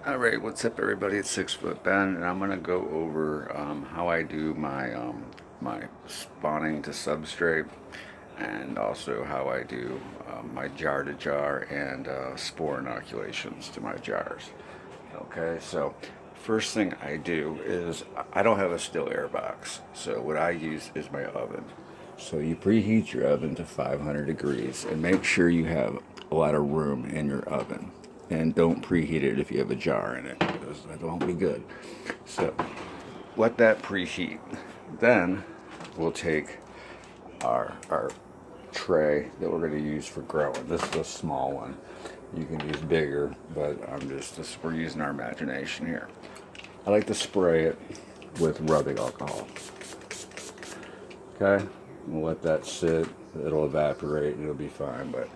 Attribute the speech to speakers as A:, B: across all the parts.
A: Alright, what's up everybody? It's 6 Foot Ben, and I'm going to go over how I do my spawning to substrate, and also how I do my jar to jar and spore inoculations to my jars. Okay, so first thing I do is I don't have a still air box, so what I use is my oven. So you preheat your oven to 500 degrees and make sure you have a lot of room in your oven. And don't preheat it if you have a jar in it, because that won't be good. So let that preheat. Then we'll take our tray that we're going to use for growing. This is a small one. You can use bigger, but we're using our imagination here. I like to spray it with rubbing alcohol. Okay, we'll let that sit. It'll evaporate and it'll be fine, but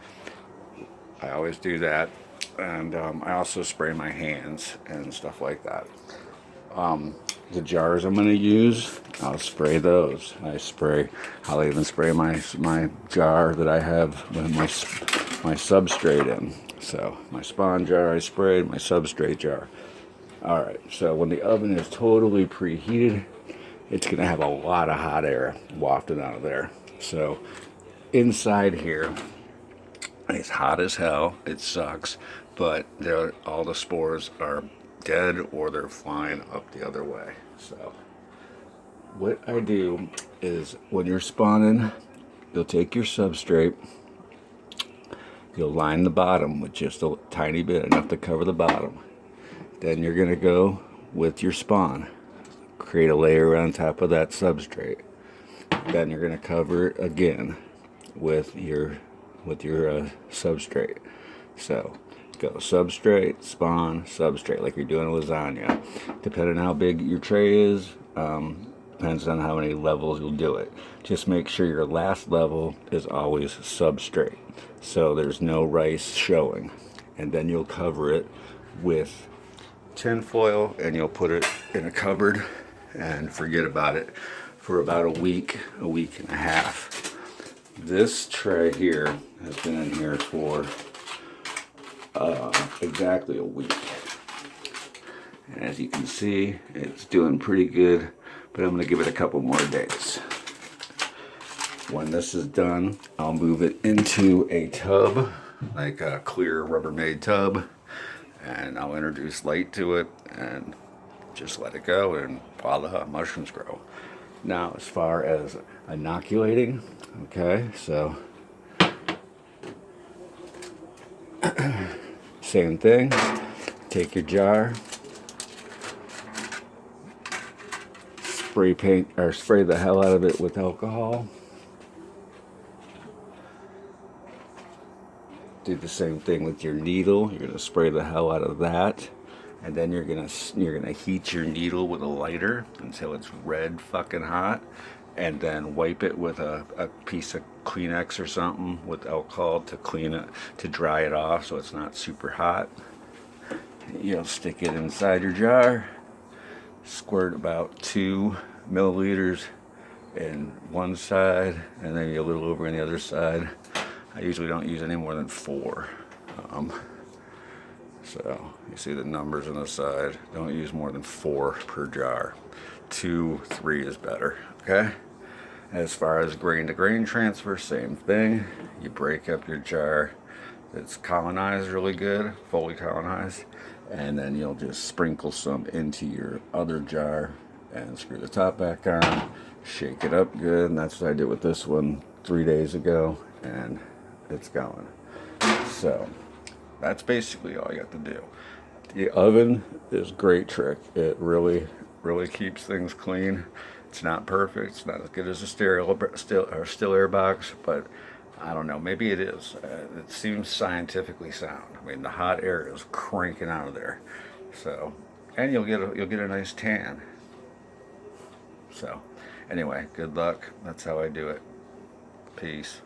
A: I always do that. And I also spray my hands and stuff like that. The jars I'm going to use, I'll spray those. I'll even spray my jar that I have my substrate in. So my spawn jar I sprayed, my substrate jar. Alright, so when the oven is totally preheated, it's going to have a lot of hot air wafted out of there. So inside here, it's hot as hell. It sucks, but all the spores are dead or they're flying up the other way. So what I do is when you're spawning, you'll take your substrate, you'll line the bottom with just a tiny bit, enough to cover the bottom. Then you're going to go with your spawn, create a layer on top of that substrate. Then you're going to cover it again with your substrate. So go substrate, spawn, substrate, like you're doing a lasagna. Depending on how big your tray is, depends on how many levels you'll do it. Just make sure your last level is always substrate, so there's no rice showing. And then you'll cover it with tin foil and you'll put it in a cupboard and forget about it for about a week and a half. This tray here has been in here for exactly a week. And as you can see, it's doing pretty good, but I'm going to give it a couple more days. When this is done, I'll move it into a tub, like a clear Rubbermaid tub, and I'll introduce light to it and just let it go, and voila, mushrooms grow. Now, as far as inoculating, okay, so same thing. Take your jar, spray the hell out of it with alcohol. Do the same thing with your needle. You're gonna spray the hell out of that, and then you're gonna heat your needle with a lighter until it's red fucking hot, and then wipe it with a piece of Kleenex or something with alcohol to clean it, to dry it off so it's not super hot. You'll stick it inside your jar, squirt about 2 milliliters in one side and maybe a little over on the other side. I usually don't use any more than 4. So you see the numbers on the side. Don't use more than 4 per jar. 2, 3 is better. Okay. As far as grain to grain transfer, same thing. You break up your jar that's colonized really good, fully colonized, and then you'll just sprinkle some into your other jar and screw the top back on, shake it up good, and that's what I did with this one 3 days ago, and it's going. So that's basically all you have to do. The oven is a great trick. It really keeps things clean. It's not perfect. It's not as good as a still air box, but I don't know. Maybe it is. It seems scientifically sound. I mean, the hot air is cranking out of there. So, and you'll get a nice tan. So, anyway, good luck. That's how I do it. Peace.